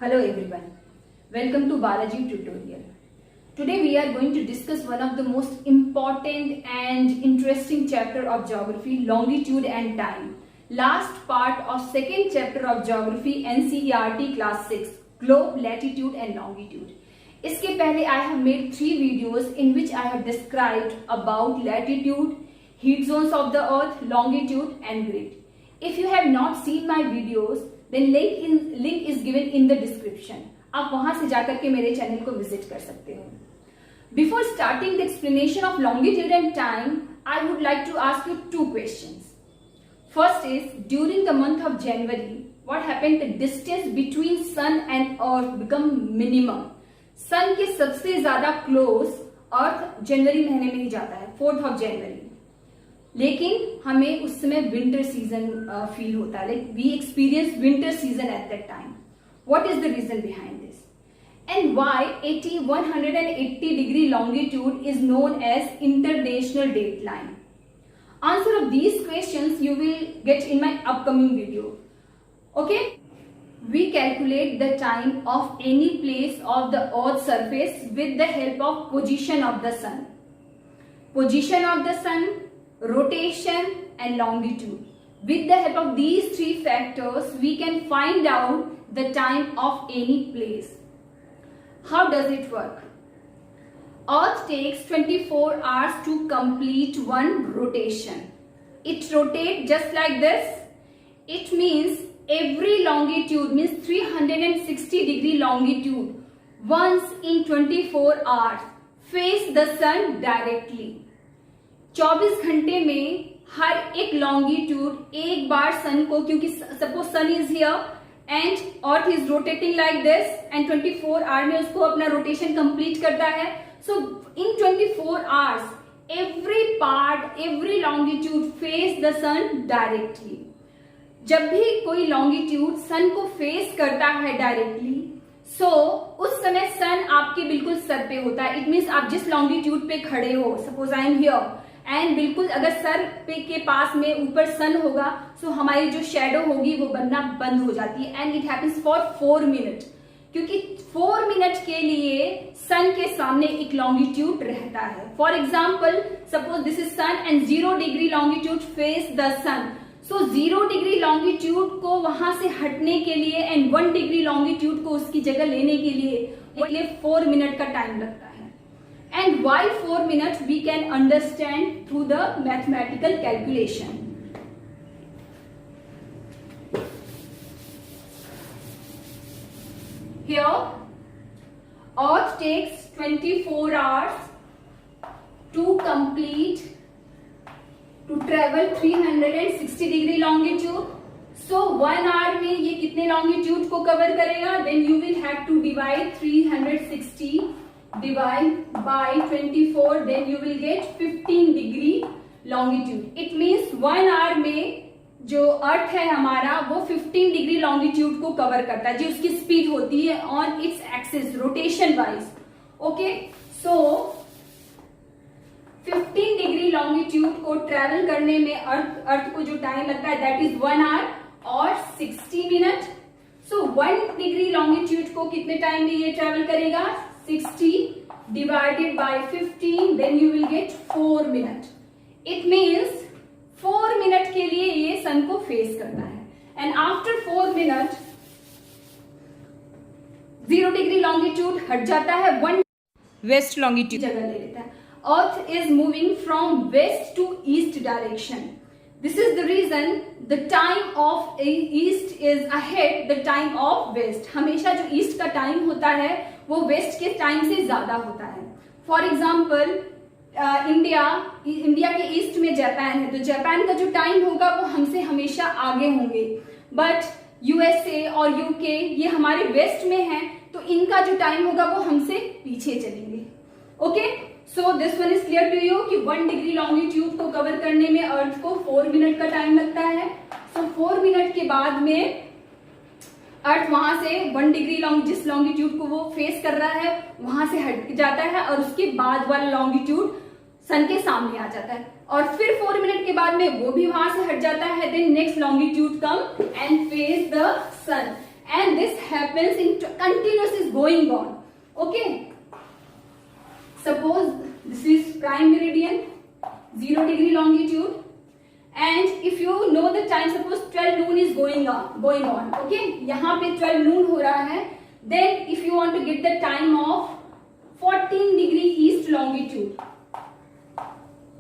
Hello everyone, welcome to Balaji tutorial. Today we are going to discuss one of the most important and interesting chapter of geography, longitude and time. Last part of second chapter of geography NCERT class 6, globe, latitude and longitude. इसके पहले I have made 3 videos in which I have described about latitude, heat zones of the earth, longitude and grid. If you have not seen my videos, then link is given in the description. आप वहां से जाकर के मेरे channel को visit कर सकते हो. Before starting the explanation of longitude and time, I would like to ask you 2 questions. First is, during the month of January, what happened? The distance between sun and earth become minimum. sun के सबसे ज्यादा close earth जनवरी महीने में ही जाता है, 4th of January. लेकिन हमें उस समय विंटर सीजन फील होता है, like we experience winter season at that time. What is the reason behind this and why 180 degree longitude is known as international date line? Answer of these questions you will get in my upcoming video. Okay, we calculate the time of any place of the earth's surface with the help of position of the sun. Position of the sun, rotation and longitude. With the help of these 3 factors, we can find out the time of any place. How does it work? Earth takes 24 hours to complete one rotation. It rotates just like this. It means every longitude means 360 degree longitude once in 24 hours face the sun directly. 24 घंटे में हर एक longitude एक बार sun को, क्योंकि suppose sun is here and earth is rotating like this and 24 hour में उसको अपना rotation complete करता है. So in 24 hours every part, every longitude face the sun directly. जब भी कोई लॉन्गिट्यूड सन को फेस करता है डायरेक्टली, सो उस समय सन आपके बिल्कुल सर पे होता है. इट मीन्स आप जिस लॉन्गिट्यूड पे खड़े हो, suppose I am here and बिल्कुल अगर सर पे के पास में ऊपर सन होगा, सो हमारी जो शेडो होगी वो बनना बंद हो जाती है. And it happens for 4 minute, क्योंकि 4 मिनट के लिए सन के सामने एक लॉन्गिट्यूड रहता है. For example, suppose this is sun and 0 degree longitude face the sun. So 0 degree longitude को वहां से हटने के लिए एंड 1 डिग्री लॉन्गिट्यूड को उसकी जगह लेने के लिए 4 मिनट का टाइम लगता है. And why 4 minutes we can understand through the mathematical calculation. Here, Earth takes 24 hours to complete, to travel 360 degree longitude. So 1 hour में ये कितने longitude को cover करेगा? Then you will have to divide 360 divide by 24, then you will get 15 degree longitude. It means 1 hour में जो अर्थ है हमारा वो 15 डिग्री लॉन्गिट्यूड को कवर करता है, जो उसकी स्पीड होती है on its axis rotation wise. Okay, so 15 degree longitude को ट्रेवल करने में अर्थ को जो टाइम लगता है दैट इज 1 आवर और 60 मिनट. सो 1 डिग्री लॉन्गिट्यूड को कितने टाइम में ये ट्रेवल करेगा? 60 divided by 15, then you will get 4 minutes. It means 4 minute के लिए ये सन को फेस करता है. And after 4 minutes 0 degree longitude हट जाता है, 1 वेस्ट लॉन्गिट्यूड जगह ले लेता है. Earth is moving from west to east direction. This is the reason the time of east is ahead the time of west. हमेशा जो ईस्ट का टाइम होता है वो वेस्ट के टाइम से ज्यादा होता है. फॉर एग्जाम्पल, इंडिया के ईस्ट में जापान है, तो जापान का जो टाइम होगा वो हमसे हमेशा आगे होंगे. बट यूएसए और यूके ये हमारे वेस्ट में है, तो इनका जो टाइम होगा वो हमसे पीछे चलेंगे. Okay, so this one is clear to you कि 1 डिग्री लॉन्गिट्यूड को कवर करने में अर्थ को 4 मिनट का टाइम लगता है. सो 4 मिनट के बाद में अर्थ वहां से 1 डिग्री जिस लॉन्गिट्यूड को वो फेस कर रहा है वहां से हट जाता है और उसके बाद वाला लॉन्गिट्यूड सन के सामने आ जाता है. और फिर 4 मिनट के बाद में वो भी वहां से हट जाता है. Then next longitude come and face the sun and this happens in continuous is going on. Okay, suppose this is prime meridian, 0 degree longitude, and if you know the time, suppose 12 noon is going on. Okay, यहाँ पे 12 noon हो रहा है. Then if you want to get the time of 14 degree east longitude,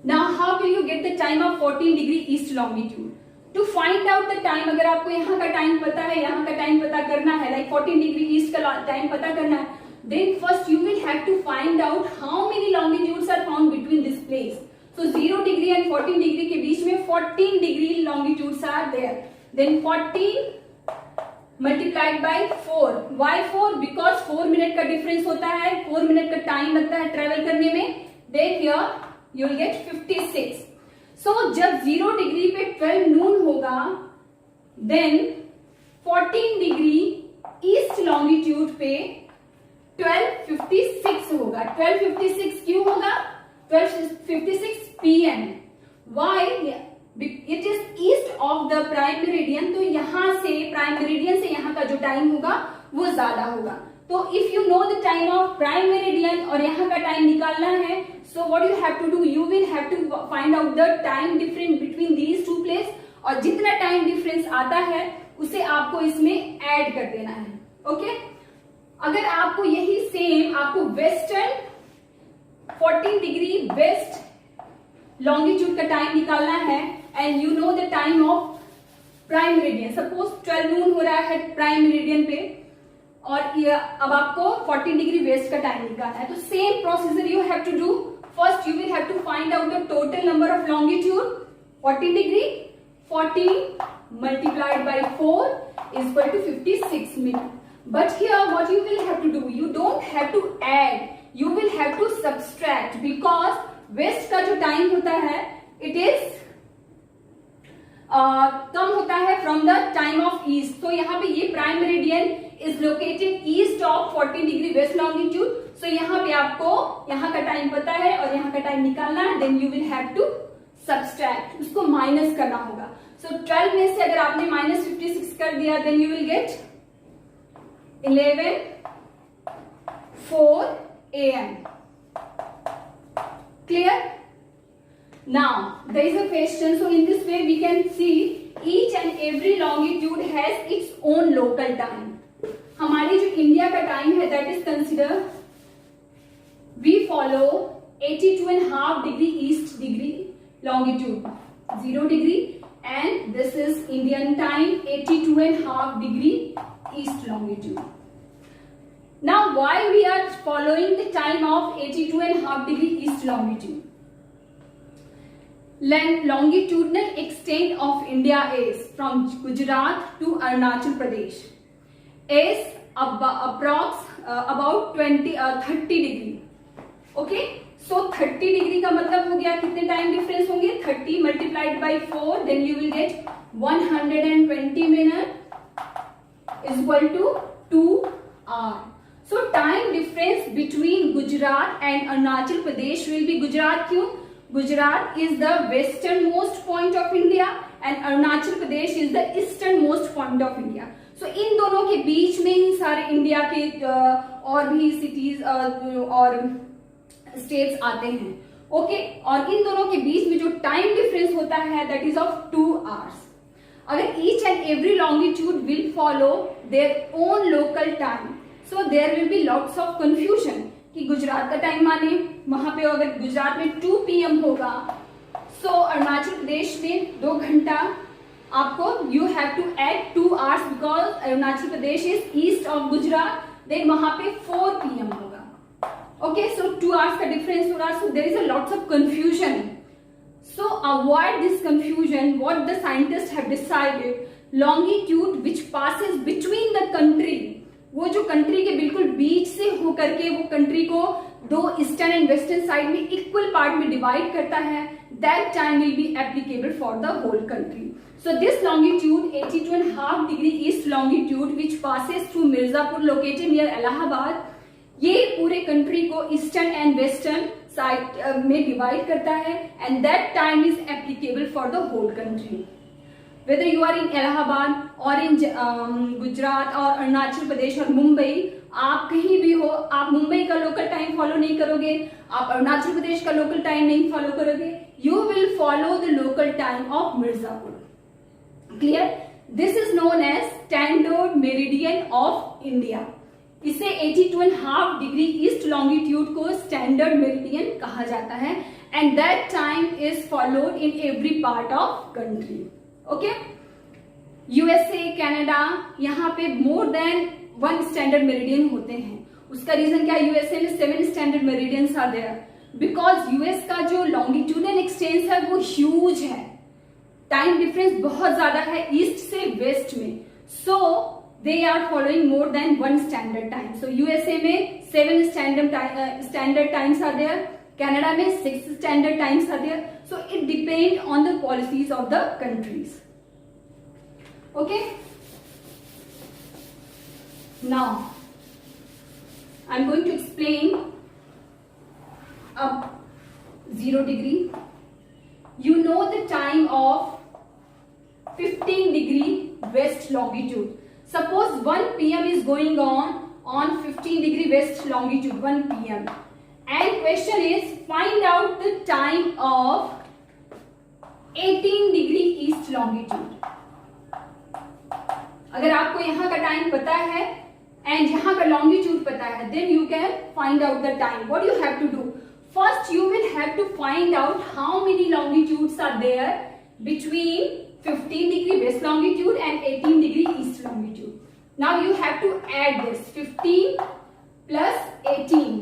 now how will you get the time of 14 degree east longitude? To find out the time, अगर आपको यहाँ का time पता है, यहाँ का टाइम पता करना है, like 14 degree east का टाइम पता करना है, then first you will have to find out how many longitudes are found between this place. So 0 degree and 14 degree के बीच में 14 degree longitudes are there. Then 14 multiplied by 4. Why 4? Because 4 minute का difference होता है, 4 minute का time लगता है travel करने में. Then here you will get 56. So जब 0 डिग्री पे 12 नून होगा, then 14 डिग्री ईस्ट लॉन्गिट्यूड पे 12:56 होगा. 12:56 क्यों होगा? 12:56 PM. Why? It is east of the prime meridian. तो यहाँ से प्राइम मेरिडियन से यहाँ का जो टाइम होगा वो ज्यादा होगा. तो if you know the time of prime meridian और यहाँ का टाइम निकालना है, so what you have to do, you will have to find out the time difference between these two places, और जितना टाइम डिफरेंस आता है उसे आपको इसमें ऐड कर देना है. ओके, अगर आपको यही सेम आपको वेस्टर्न 14 डिग्री वेस्ट लॉन्गिट्यूड का टाइम निकालना है, and you know the time of prime meridian, suppose 12 नून हो रहा है प्राइम मेरिडियन पे, और अब आपको 14 डिग्री वेस्ट का टाइम निकालना है. तो same procedure you have to do. First you will have to find out the total number of longitude. 14 degree, 14 multiplied by 4 is equal to 56 minutes. But here what you will have to do, you don't have to add, you will have to subtract, because west का जो time होता है it is कम होता है from the time of east. तो यहाँ पे ये prime meridian is located east of 14 degree west longitude. So यहाँ पे आपको यहाँ का टाइम पता है और यहाँ का टाइम निकालना है. Then you will have to subtract, उसको माइनस करना होगा. सो 12 में से अगर आपने -56 कर दिया, then you will get 11:04 AM. Clear? Now there is a question. So in this way we can see each and every longitude has its own local time. हमारी जो इंडिया का टाइम है, that is consider we follow 82.5 degree east degree longitude, 0 degree, and this is Indian time 82.5 degree east longitude. Now why we are following the time of 82.5 degree east longitude? Longitudinal extent of India is from Gujarat to Arunachal Pradesh is about 30 degree. Okay, so 30 degree का मतलब हो गया कितने time difference होंगे? 30 multiplied by 4, then you will get 120 minutes is equal to 2 hours. So time difference between Gujarat and Arunachal Pradesh will be, Gujarat क्यों? Gujarat is the westernmost point of India and Arunachal Pradesh is the easternmost point of India. So इन दोनों के बीच में ही सारे India के और भी cities और स्टेट्स आते हैं. ओके, और इन दोनों के बीच में जो टाइम डिफरेंस होता है that is of 2 hours. अगर each and every longitude will follow their own local time, so there will be lots of confusion कि गुजरात का टाइम माने वहां पे अगर गुजरात में 2 PM होगा, सो अरुणाचल प्रदेश में 2 घंटा आपको you have to add 2 hours because Arunachal Pradesh is east of Gujarat. Then वहां पे 4 PM होगा. ओके, सो 2 hours का डिफरेंस होगा. So there is a lots of confusion. So avoid this confusion. What the scientists have decided, longitude which passes between the country, वो जो country के बिल्कुल बीच से होकर के वो कंट्री को 2 ईस्टर्न एंड वेस्टर्न साइड में इक्वल पार्ट में डिवाइड करता है, that time will be applicable for the whole country. So this longitude 82.5 degree east longitude which passes through Mirzapur located near Allahabad, ये पूरे कंट्री को eastern and western side में divide करता है, and that time is applicable for the whole country. whether you are in Allahabad or in Gujarat और अरुणाचल प्रदेश और मुंबई, आप कहीं भी हो, आप मुंबई का लोकल टाइम फॉलो नहीं करोगे, आप अरुणाचल प्रदेश का लोकल टाइम नहीं फॉलो करोगे, you will follow the local time of Mirzapur. Clear? This is known as standard meridian of India. इसे 82.5 डिग्री ईस्ट लॉन्गिट्यूड को स्टैंडर्ड मेरिडियन कहा जाता है, and that time is followed in every part of country. Okay, USA, Canada, यहाँ पे मोर than 1 standard meridian होते हैं। उसका रीजन क्या है? यूएसए में 7 standard meridians are there, because US का जो लॉन्गिट्यूडल एक्सटेंस है वो ह्यूज है, टाइम डिफरेंस बहुत ज्यादा है ईस्ट से वेस्ट में, so they are following more than 1 standard time. So USA में 7 standard times are there, Canada में 6 standard times are there, so it depend on the policies of the countries. Okay, now I'm going to explain up 0 degree. You know the time of 15 degree west longitude. Suppose 1 p.m. is going on 15 degree west longitude, 1 p.m. And question is, find out the time of 18 degree east longitude. अगर आपको यहाँ का time पता है and यहाँ का longitude पता है, then you can find out the time. What you have to do? First you will have to find out how many longitudes are there between 15 degree west longitude and 18 degree east longitude. Now you have to add this 15 plus 18,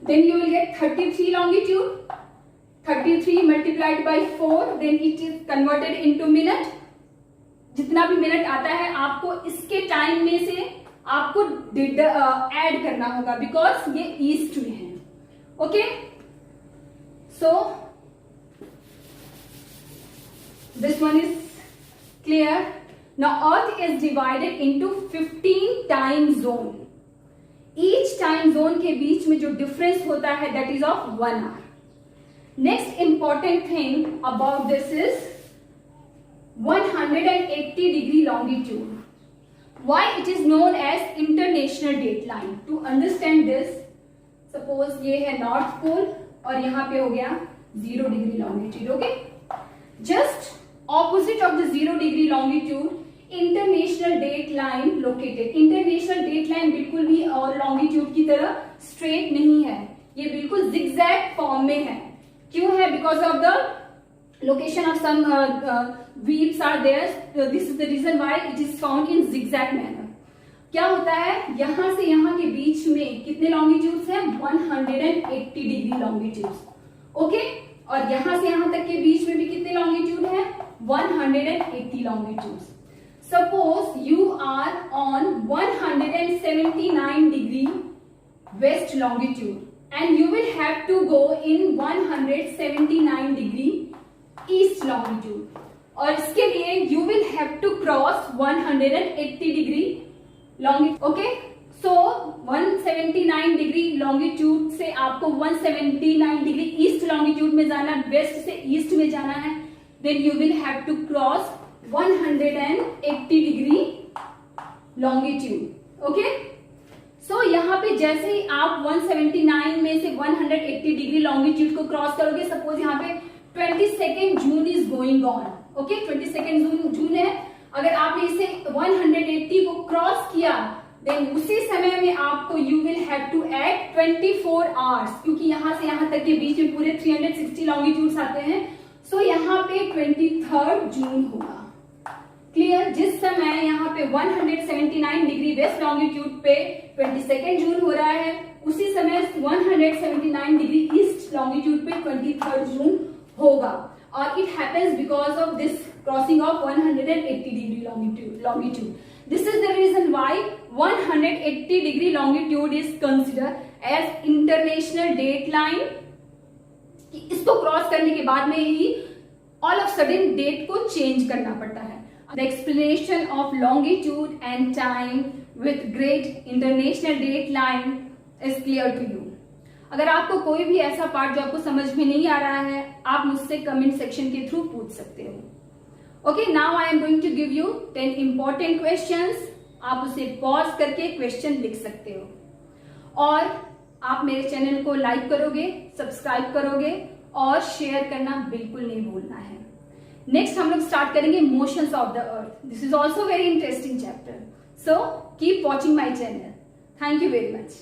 then you will get 33 longitude, 33 multiplied by 4, then it is converted into minute। जितना भी minute आता है आपको इसके time में से आपको add करना होगा, बिकॉज ये ईस्ट में है। Okay, so this one is clear. Now earth is divided into 15 time zone. Each time zone के बीच में जो डिफरेंस होता है that is of 1 hour. Next important thing about this is 180 degree longitude. Why it is known as international dateline? To understand this, suppose ये है north pole और यहाँ पे हो गया 0 degree longitude. Okay, just opposite of the 0 degree longitude international date line located. International date line बिल्कुल भी और लॉन्गिट्यूड की तरह स्ट्रेट नहीं है, ये बिल्कुल जिगजैग फॉर्म में है। क्यों है? Because of the location of some weaves are there. This is the reason why it is found in zigzag manner. क्या होता है? यहां से यहां के बीच में कितने लॉन्गिट्यूड्स हैं? 180 डिग्री लॉन्गिट्यूड्स। ओके, और यहां से यहां तक के बीच में भी कितने लॉन्गिट्यूड है? 180 longitudes. Suppose you are on 179 degree west longitude and you will have to go in 179 degree east longitude, और इसके लिए you will have to cross 180 degree longitude. Okay, so 179 degree longitude से आपको 179 डिग्री ईस्ट लॉन्गिट्यूड में जाना, waste से east में जाना है, then you will have to cross 180 degree longitude. Okay, so यहाँ पे जैसे ही आप 179 में से 180 डिग्री लॉन्गिट्यूड को क्रॉस करोगे, सपोज यहाँ पे 22 June is going on. Okay, 22 जून है, अगर आपने इसे 180 को क्रॉस किया, देन उसी समय में आपको you will have to add 24 hours, क्योंकि यहां से यहां तक के बीच में पूरे 360 लॉन्गिट्यूड्स आते हैं। सो यहाँ पे 23 जून होगा। क्लियर? जिस समय यहाँ पे 179 डिग्री वेस्ट लॉन्गिट्यूड पे 22 जून हो रहा है, उसी समय 179 डिग्री ईस्ट लॉन्गिट्यूड पे 23 जून होगा, और it happens because of this crossing of 180 degree longitude. This is the reason why 180 degree longitude is considered as international dateline. इसको क्रॉस करने के बाद में ही ऑल ऑफ सडन डेट को चेंज करना पड़ता है। The explanation of longitude and time with great international dateline is clear to you. अगर आपको कोई भी ऐसा पार्ट जो आपको समझ में नहीं आ रहा है, आप मुझसे कमेंट सेक्शन के थ्रू पूछ सकते हो। Okay, now I am going to give you 10 important questions. आप उसे पॉज करके क्वेश्चन लिख सकते हो और आप मेरे चैनल को लाइक करोगे, सब्सक्राइब करोगे और शेयर करना बिल्कुल नहीं भूलना है. नेक्स्ट हम लोग स्टार्ट करेंगे motions of the earth. This is also very interesting chapter. So keep watching my channel. Thank you very much.